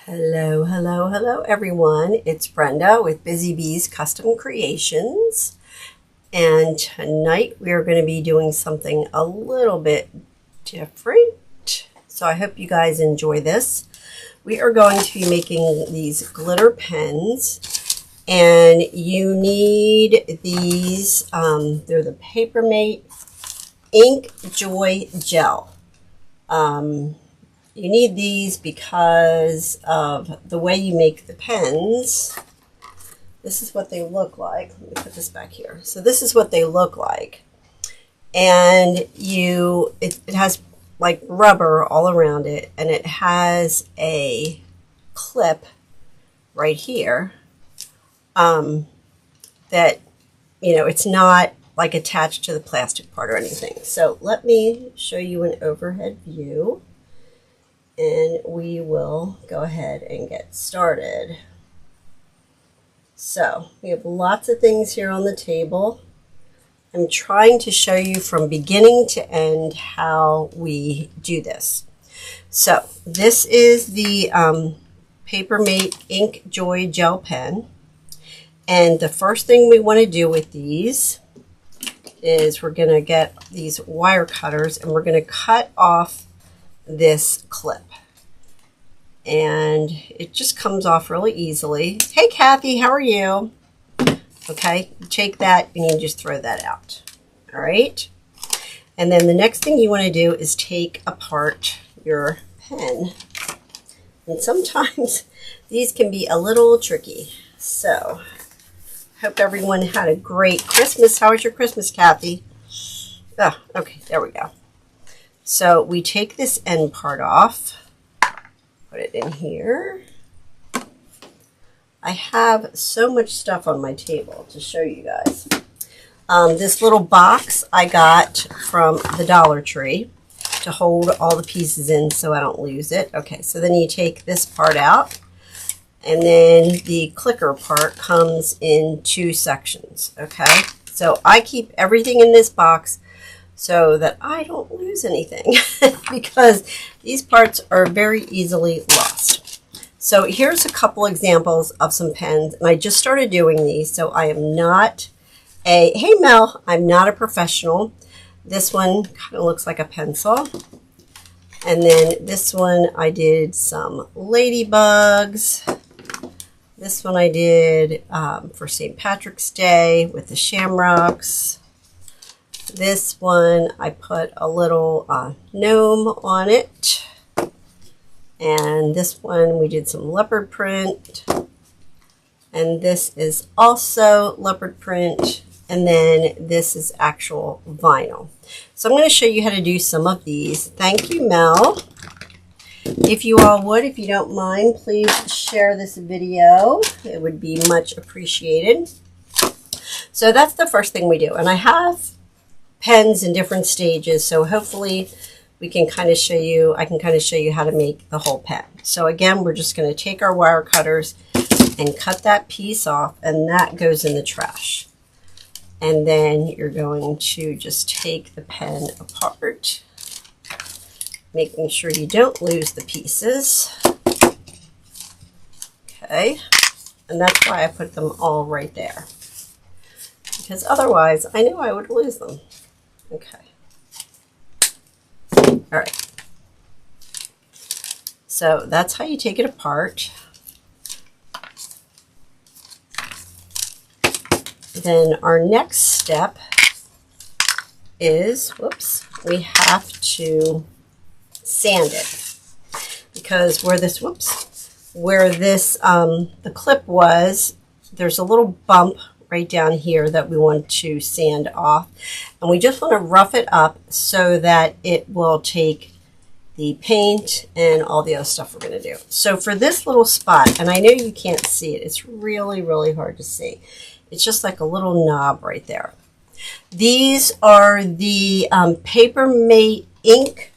Hello, hello, hello everyone. It's Brenda with Busy Bees Custom Creations. And tonight we are going to be doing something a little bit different. So I hope you guys enjoy this. We are going to be making these glitter pens. And you need these, they're the Papermate Ink Joy Gel. You need these because of the way you make the pens. This is what they look like. Let me put this back here. So this is what they look like. And it has like rubber all around it, and it has a clip right here that, it's not like attached to the plastic part or anything. So let me show you an overhead view. And we will go ahead and get started. So we have lots of things here on the table. I'm trying to show you from beginning to end how we do this. So this is the Papermate Ink Joy Gel Pen. And the first thing we want to do with these is we're going to get these wire cutters and we're going to cut off this clip, and it just comes off really easily. Hey Kathy, how are you? Okay, take that and you just throw that out. All right, and then the next thing you want to do is take apart your pen, and sometimes these can be a little tricky. So hope everyone had a great Christmas. How was your Christmas, Kathy? Oh, okay, there we go. So we take this end part off, put it in here. I have so much stuff on my table to show you guys. This little box I got from the Dollar Tree to hold all the pieces in so I don't lose it. Okay, so then you take this part out, and then the clicker part comes in two sections, okay? So I keep everything in this box so that I don't lose anything because these parts are very easily lost. So here's a couple examples of some pens, and I just started doing these, so I am not hey Mel, I'm not a professional. This one kind of looks like a pencil. And then this one I did some ladybugs. This one I did for St. Patrick's Day with the shamrocks. This one, I put a little gnome on it. And this one, we did some leopard print. And this is also leopard print. And then this is actual vinyl. So I'm going to show you how to do some of these. Thank you, Mel. If you all would, if you don't mind, please share this video. It would be much appreciated. So that's the first thing we do. And I have pens in different stages, so hopefully we can kind of show you, I can kind of show you how to make the whole pen. So again, we're just going to take our wire cutters and cut that piece off, and that goes in the trash. And then you're going to just take the pen apart, making sure you don't lose the pieces. Okay, and that's why I put them all right there, because otherwise I knew I would lose them. Okay. All right. So that's how you take it apart. Then our next step is, we have to sand it, because where this, the clip was, there's a little bump right down here that we want to sand off, and we just want to rough it up so that it will take the paint and all the other stuff we're going to do. So for this little spot, and I know you can't see it, it's really, really hard to see. It's just like a little knob right there. These are the Papermate Ink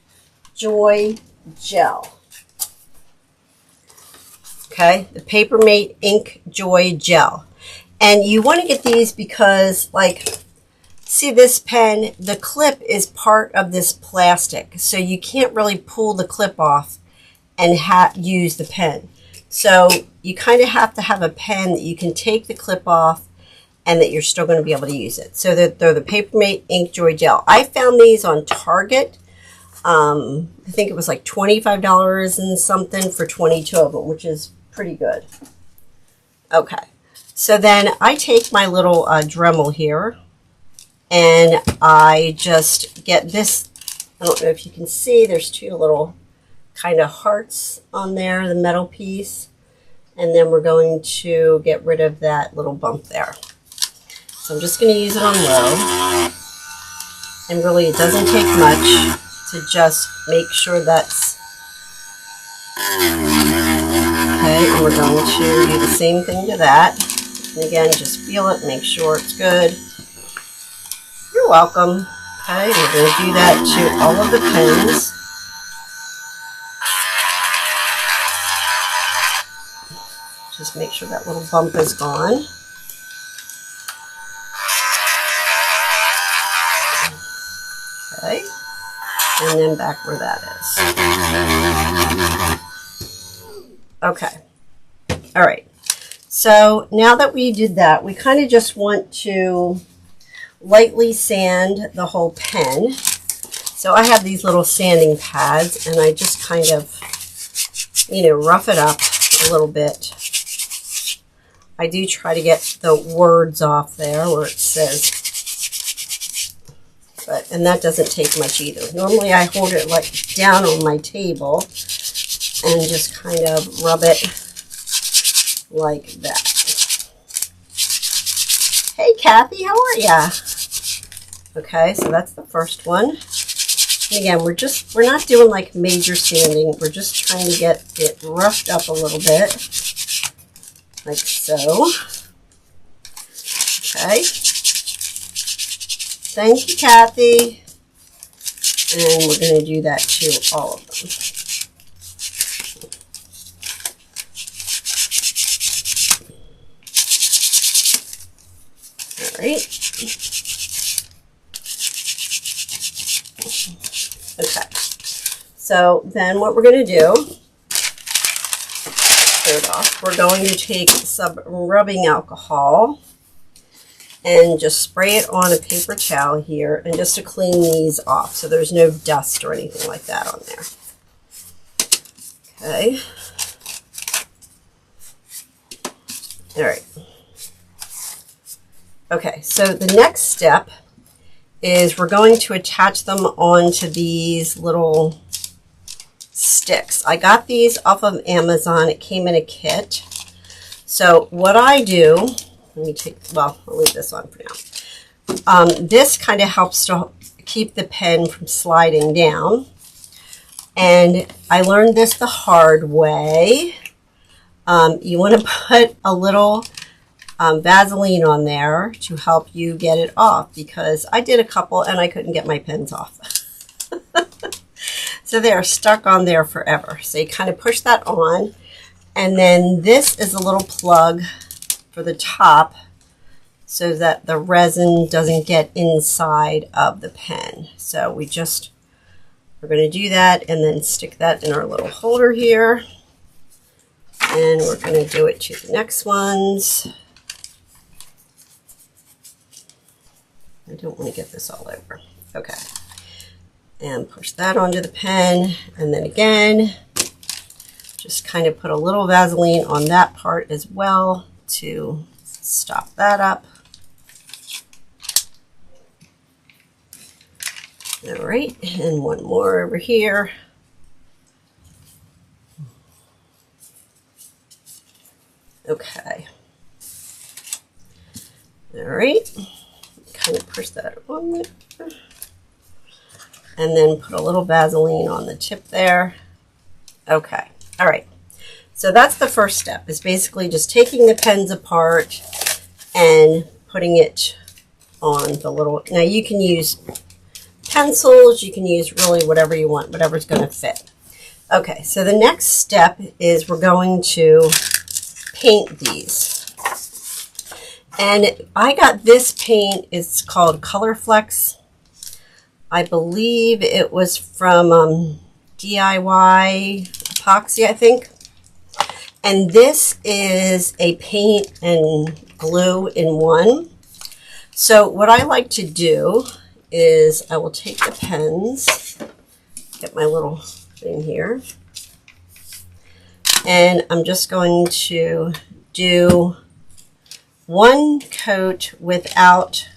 Joy Gel. Okay, the Papermate Ink Joy Gel. And you want to get these because, like, see this pen, the clip is part of this plastic. So you can't really pull the clip off and use the pen. So you kind of have to have a pen that you can take the clip off and that you're still going to be able to use it. So they're the Papermate Ink Joy Gel. I found these on Target. I think it was like $25 and something for 22 of them, which is pretty good. Okay, so then I take my little Dremel here, and I just get this. I don't know if you can see, there's two little kind of hearts on there, the metal piece, and then we're going to get rid of that little bump there. So I'm just going to use it on low, and really it doesn't take much to just make sure that's okay. And we're going to do the same thing to that, and again, just feel it, make sure it's good. You're welcome. Okay, we're going to do that to all of the pens. Just make sure that little bump is gone. Okay, and then back where that is. Okay, all right. So now that we did that, we kind of just want to lightly sand the whole pen. So I have these little sanding pads, and I just kind of, rough it up a little bit. I do try to get the words off there where it says, and that doesn't take much either. Normally I hold it like down on my table and just kind of rub it like that. Hey Kathy, how are ya? Okay, so that's the first one. And again, we're not doing like major sanding. We're just trying to get it roughed up a little bit, like so. Okay. Thank you, Kathy. And we're going to do that to all of them. All right. Okay. So then what we're going to do, third off, we're going to take some rubbing alcohol and just spray it on a paper towel here, and just to clean these off so there's no dust or anything like that on there. Okay. All right. Okay, so the next step is we're going to attach them onto these little sticks. I got these off of Amazon. It came in a kit. So what I do, let me take, well, I'll leave this on for now. This kind of helps to keep the pen from sliding down. And I learned this the hard way. You want to put a little Vaseline on there to help you get it off, because I did a couple and I couldn't get my pens off. So they're stuck on there forever. So you kind of push that on, and then this is a little plug for the top so that the resin doesn't get inside of the pen. So we're going to do that and then stick that in our little holder here. And we're going to do it to the next ones. I don't want to get this all over. Okay. And push that onto the pen. And then again, just kind of put a little Vaseline on that part as well to stop that up. All right, and one more over here. Okay. All right, kind of push that on there. And then put a little Vaseline on the tip there. Okay, all right. So that's the first step, is basically just taking the pens apart and putting it on the little, now you can use pencils, you can use really whatever you want, whatever's going to fit. Okay, so the next step is we're going to paint these. And I got this paint, it's called Color Flex. I believe it was from DIY Epoxy, I think. And this is a paint and glue in one. So what I like to do is I will take the pens, get my little thing here, and I'm just going to do one coat without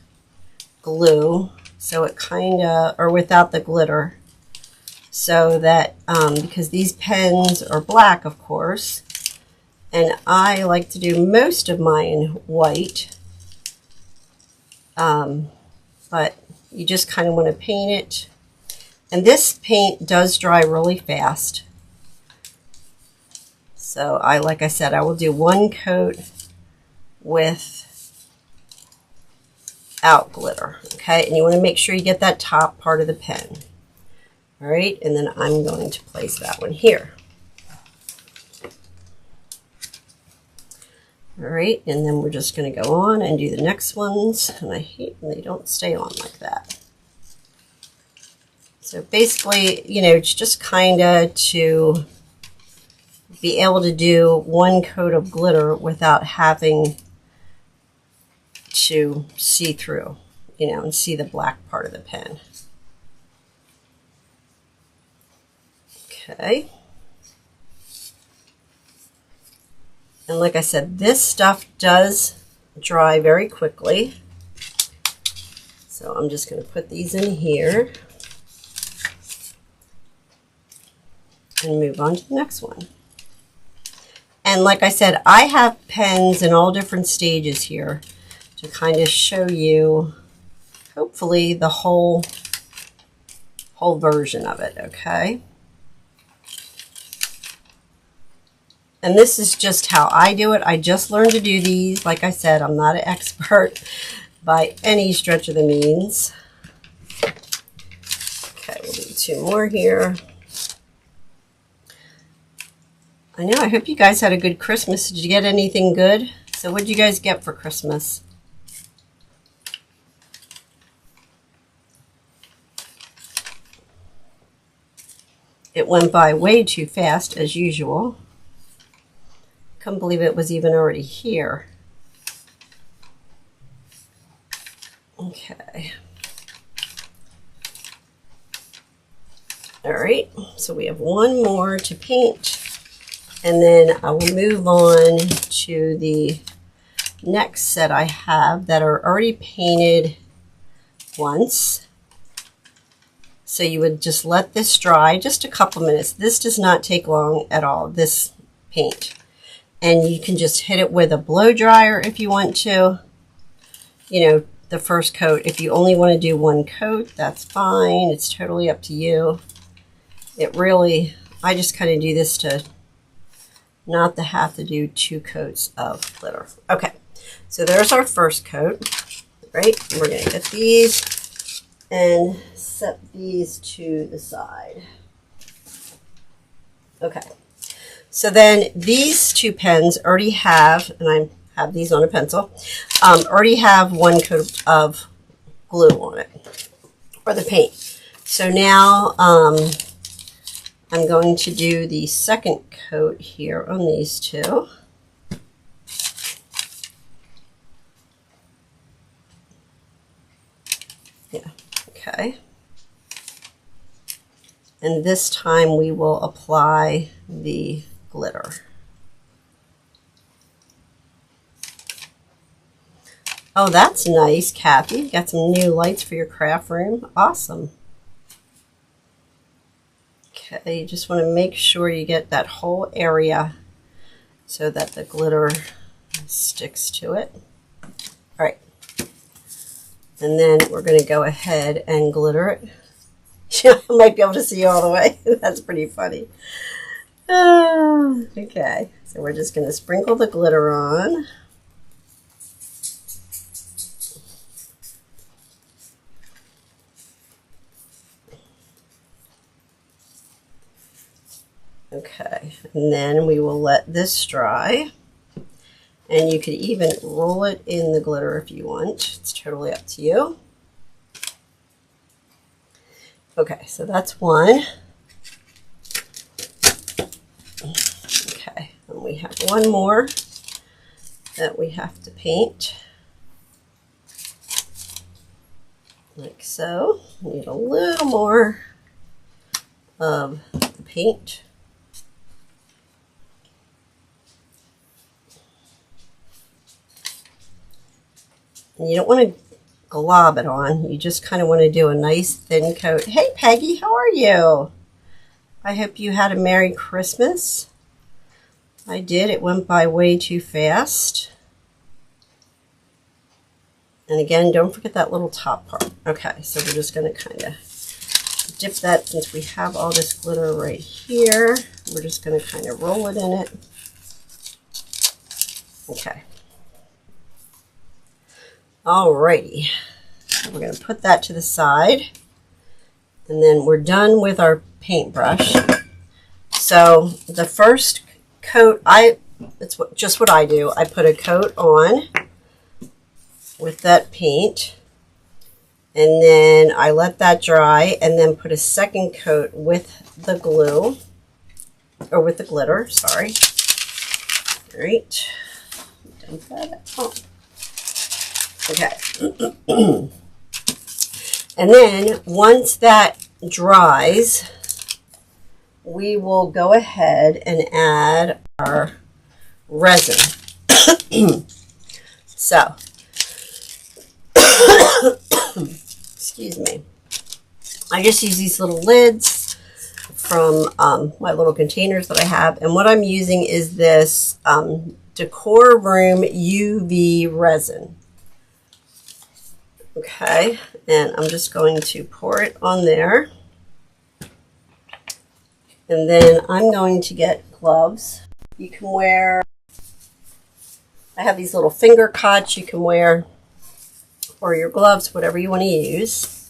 glue, so it kind of, or without the glitter, so that because these pens are black, of course, and I like to do most of mine white, but you just kind of want to paint it. And this paint does dry really fast, so like I said, I will do one coat without glitter. Okay, and you want to make sure you get that top part of the pen. All right, and then I'm going to place that one here. All right, and then we're just going to go on and do the next ones, and I hate when they don't stay on like that. So basically, you know, it's just kind of to be able to do one coat of glitter without having to see through, you know, and see the black part of the pen. Okay. And like I said, this stuff does dry very quickly. So I'm just going to put these in here and move on to the next one. And like I said, I have pens in all different stages here to kind of show you, hopefully, the whole version of it, okay? And this is just how I do it. I just learned to do these. Like I said, I'm not an expert by any stretch of the means. Okay, we'll do two more here. I know, I hope you guys had a good Christmas. Did you get anything good? So what did you guys get for Christmas? It went by way too fast, as usual. Couldn't believe it was even already here. Okay. All right, so we have one more to paint, and then I will move on to the next set I have that are already painted once. So you would just let this dry just a couple minutes. This does not take long at all, this paint. And you can just hit it with a blow dryer if you want to. You know, the first coat. If you only want to do one coat, that's fine. It's totally up to you. It really, I just kind of do this to not to have to do two coats of glitter. Okay, so there's our first coat, right? We're going to get these and set these to the side. Okay. So then these two pens already have, and I have these on a pencil, already have one coat of glue on it, or the paint. So now I'm going to do the second coat here on these two. Yeah, okay. And this time we will apply the glitter. Oh, that's nice, Kathy. Got some new lights for your craft room. Awesome. Okay, you just want to make sure you get that whole area so that the glitter sticks to it. All right. And then we're going to go ahead and glitter it. I might be able to see you all the way. That's pretty funny. Okay, so we're just going to sprinkle the glitter on. Okay, and then we will let this dry. And you could even roll it in the glitter if you want. It's totally up to you. Okay, so that's one. Okay, and And we have one more that we have to paint. Like so. Need a little more of the paint. And you don't want to glob it on. You just kind of want to do a nice thin coat. Hey Peggy, how are you? I hope you had a Merry Christmas. I did. It went by way too fast. And again, don't forget that little top part. Okay, so we're just going to kind of dip that, since we have all this glitter right here. We're just going to kind of roll it in it. Okay. Alrighty. We're going to put that to the side. And then we're done with our paintbrush. So the first coat, just what I do. I put a coat on with that paint, and then I let that dry, and then put a second coat with the glue, or with the glitter, sorry. All right. Dump that out. Okay. And then once that dries, we will go ahead and add our resin. So, excuse me. I just use these little lids from my little containers that I have. And what I'm using is this Decor Room UV resin. Okay, and I'm just going to pour it on there. And then I'm going to get gloves. You can wear, I have these little finger cots you can wear, or your gloves, whatever you want to use.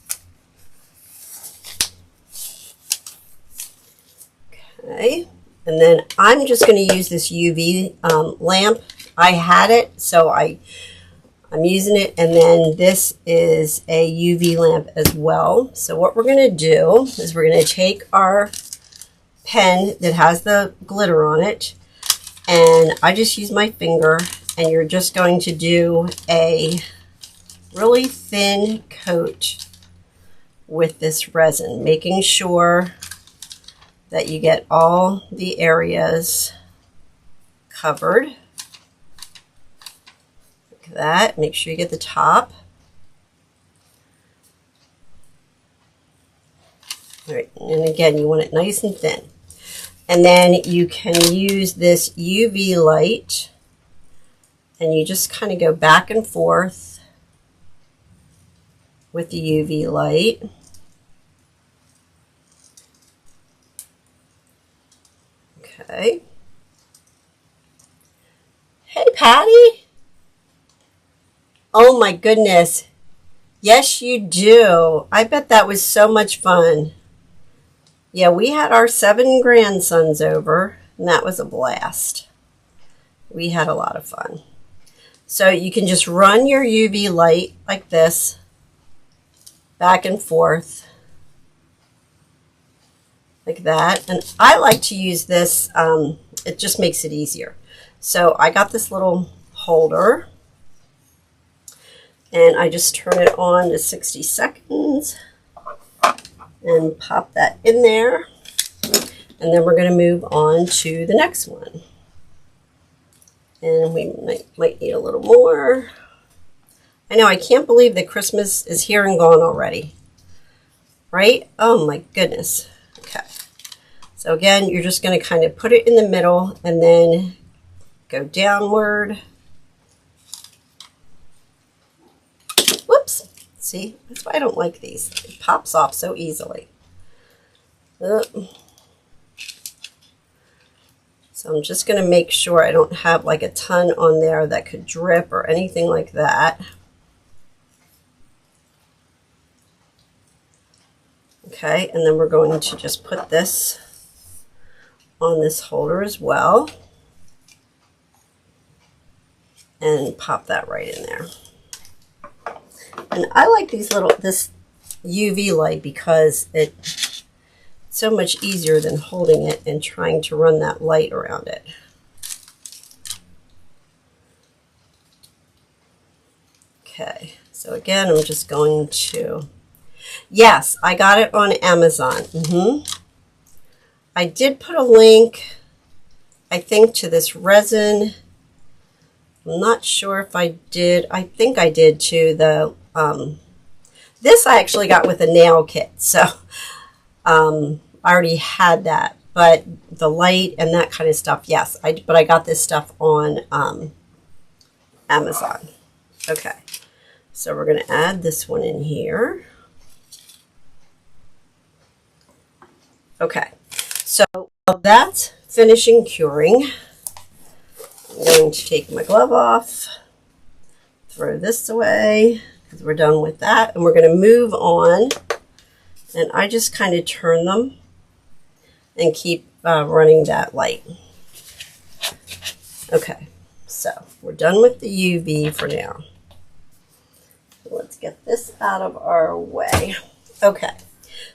Okay, and then I'm just going to use this UV lamp. I had it, so I'm using it, and then this is a UV lamp as well. So what we're going to do is we're going to take our pen that has the glitter on it, and I just use my finger, and you're just going to do a really thin coat with this resin, making sure that you get all the areas covered. Like that. Make sure you get the top. All right, and again, you want it nice and thin. And then you can use this UV light, and you just kind of go back and forth with the UV light. Okay. Hey, Patty. Oh my goodness. Yes, you do. I bet that was so much fun. Yeah, we had our 7 grandsons over, and that was a blast. We had a lot of fun. So you can just run your UV light like this, back and forth, like that. And I like to use this, it just makes it easier. So I got this little holder, and I just turn it on to 60 seconds. And pop that in there, and then we're going to move on to the next one. And we might need a little more. I know, I can't believe that Christmas is here and gone already, right? Oh my goodness. Okay, so again, you're just going to kind of put it in the middle and then go downward. Whoops. See, that's why I don't like these. It pops off so easily. So I'm just going to make sure I don't have like a ton on there that could drip or anything like that. Okay, and then we're going to just put this on this holder as well. And pop that right in there. And I like this UV light because it's so much easier than holding it and trying to run that light around it. Okay, so again, I'm just going to, yes, I got it on Amazon. I did put a link, I think, to this resin. I'm not sure if I did. I think I did too. This I actually got with a nail kit, so I already had that. But the light and that kind of stuff, yes. But I got this stuff on Amazon. Okay, so we're going to add this one in here. Okay, so while that's finishing curing, I'm going to take my glove off, throw this away, because we're done with that, and we're going to move on. And I just kind of turn them and keep running that light. Okay, so we're done with the UV for now. So let's get this out of our way. Okay,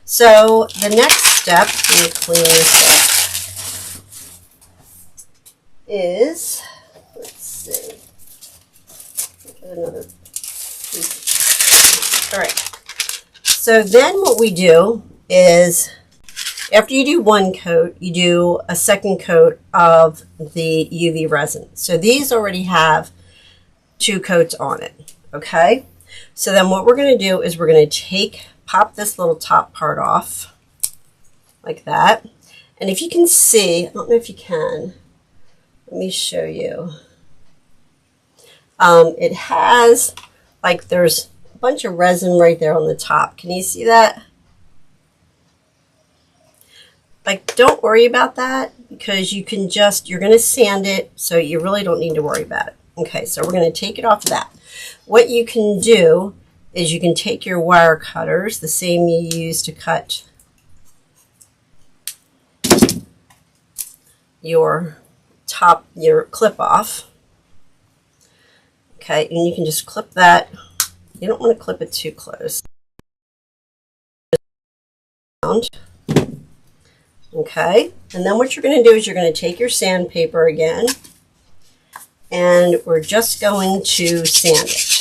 so the next step, let me clean this up, is, let's see, get another piece. All right, so then what we do is, after you do one coat, you do a second coat of the UV resin. So these already have 2 coats on it, okay? So then what we're going to do is we're going to pop this little top part off, like that. And if you can see, I don't know if you can, let me show you. It has, like, there's a bunch of resin right there on the top. Can you see that? Like, don't worry about that, because you can just, you're going to sand it, so you really don't need to worry about it. Okay, so we're going to take it off of that. What you can do is you can take your wire cutters, the same you use to cut your clip off. Okay, and you can just clip that. You don't want to clip it too close. Okay, and then what you're going to do is you're going to take your sandpaper again, and we're just going to sand it.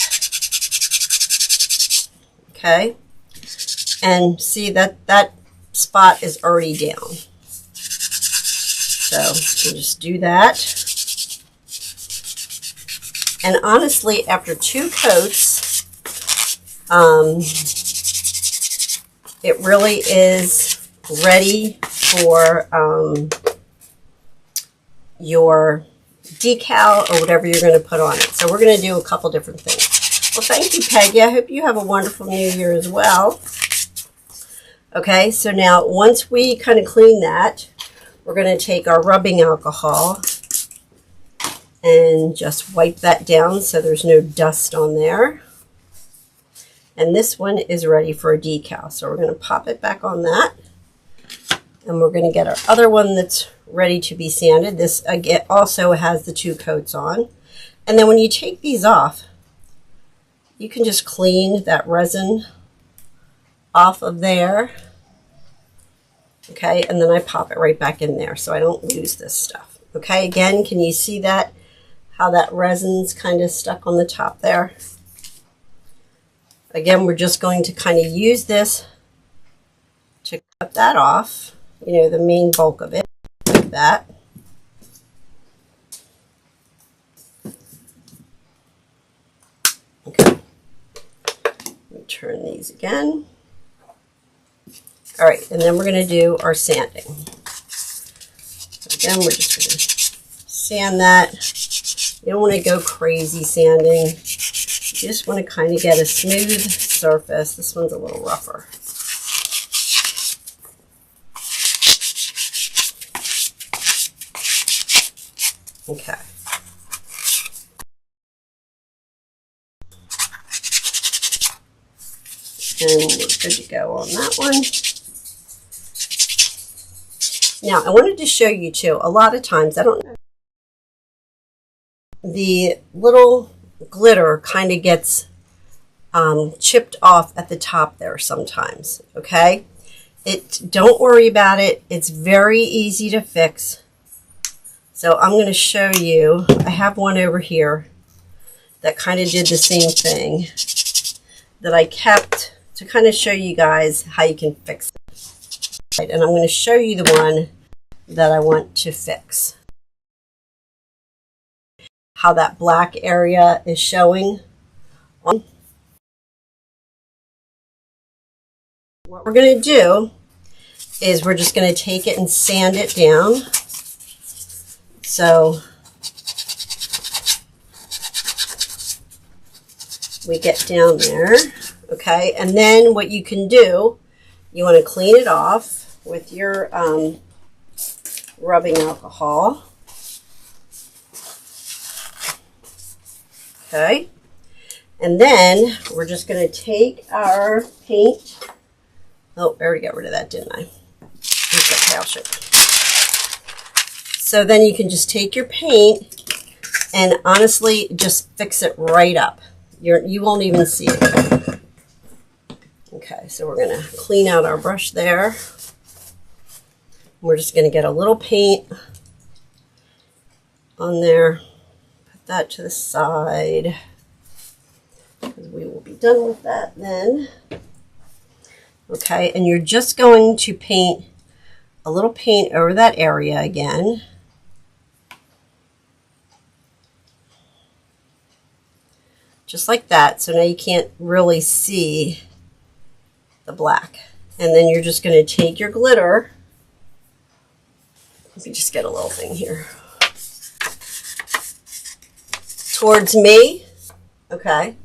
Okay, and see that spot is already down. So we'll just do that. And honestly, after 2 coats, it really is ready for your decal or whatever you're going to put on it. So we're going to do a couple different things. Well, thank you, Peggy. I hope you have a wonderful New Year as well. Okay, so now once we kind of clean that, we're going to take our rubbing alcohol and just wipe that down so there's no dust on there. And this one is ready for a decal. So we're going to pop it back on that. And we're going to get our other one that's ready to be sanded. This again also has the 2 coats on. And then when you take these off, you can just clean that resin off of there. Okay, and then I pop it right back in there so I don't lose this stuff. Okay, again, can you see that? How that resin's kind of stuck on the top there? Again, we're just going to kind of use this to cut that off, you know, the main bulk of it, like that. Okay, let me turn these again. All right, and then we're going to do our sanding. So again, we're just going to sand that. You don't want to go crazy sanding. You just want to kind of get a smooth surface. This one's a little rougher. Okay. And we're good to go on that one. Now, I wanted to show you too, a lot of times, I don't know, the little glitter kind of gets chipped off at the top there sometimes, okay? Don't worry about it. It's very easy to fix. So I'm going to show you, I have one over here that kind of did the same thing that I kept to kind of show you guys how you can fix it. Right, and I'm going to show you the one that I want to fix. How that black area is showing on. What we're going to do is we're just going to take it and sand it down. So we get down there, okay? And then what you can do, you want to clean it off with your rubbing alcohol. Okay, and then we're just going to take our paint. Oh, I already got rid of that, didn't I? So then you can just take your paint and honestly just fix it right up. You won't even see it. Okay, so we're going to clean out our brush there. We're just going to get a little paint on there. Put that to the side, because we will be done with that then. Okay, and you're just going to paint a little paint over that area again. Just like that. So now you can't really see the black. And then you're just going to take your glitter. Let me just get a little thing here. Towards me. Okay.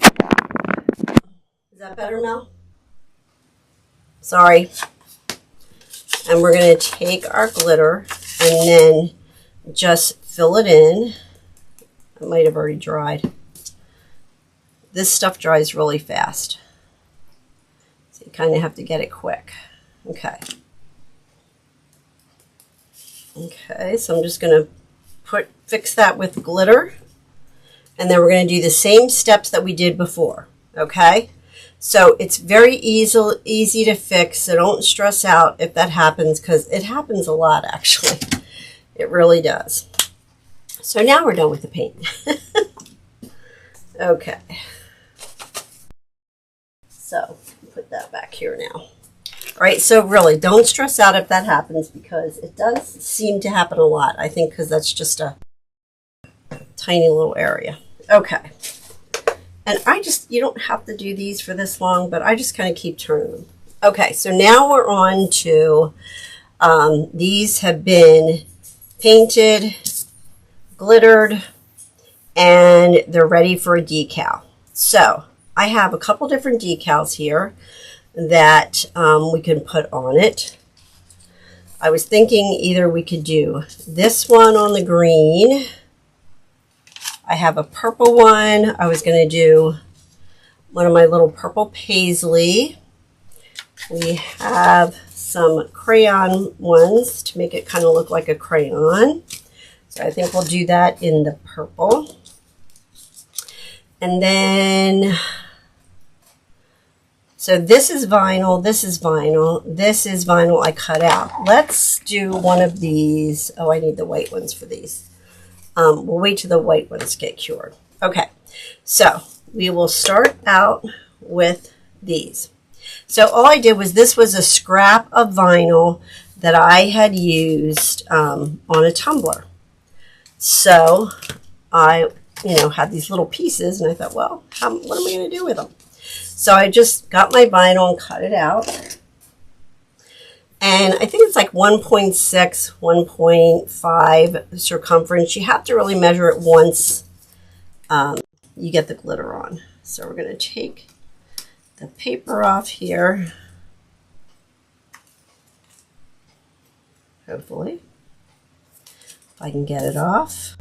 Is that better, Mel? Sorry. And we're going to take our glitter and then just fill it in. It might have already dried. This stuff dries really fast. So you kind of have to get it quick. Okay. Okay, so I'm just going to fix that with glitter. And then we're going to do the same steps that we did before. Okay? So it's very easy to fix, so don't stress out if that happens, because it happens a lot actually. It really does. So now we're done with the paint. Okay. So put that back here now. All right, so really don't stress out if that happens, because it does seem to happen a lot. I think because that's just a tiny little area. Okay. And you don't have to do these for this long, but I just kind of keep turning them. Okay, so now we're on to, these have been painted, glittered, and they're ready for a decal. So I have a couple different decals here that we can put on it. I was thinking either we could do this one on the green. I have a purple one. I was going to do one of my little purple paisley. We have some crayon ones to make it kind of look like a crayon. So I think we'll do that in the purple. And then, so this is vinyl, this is vinyl, this is vinyl I cut out. Let's do one of these. Oh, I need the white ones for these. We'll wait till the white ones get cured. Okay, so we will start out with these. So all I did was, this was a scrap of vinyl that I had used on a tumbler. So I, had these little pieces, and I thought, well, what am I going to do with them? So I just got my vinyl and cut it out. And I think it's like 1.6, 1.5 circumference. You have to really measure it once you get the glitter on. So we're going to take the paper off here. Hopefully, if I can get it off.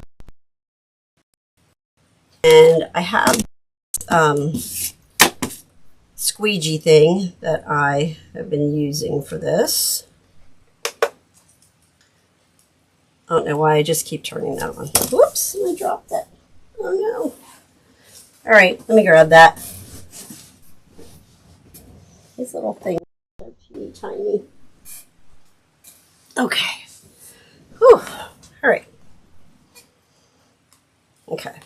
And I have squeegee thing that I have been using for this. I don't know why I just keep turning that on. Whoops, I dropped it. Oh no. All right, let me grab that. These little things are teeny tiny. Okay. Whew. All right. Okay.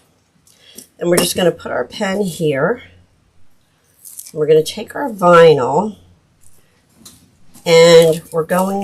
And we're just going to put our pen here. We're going to take our vinyl and we're going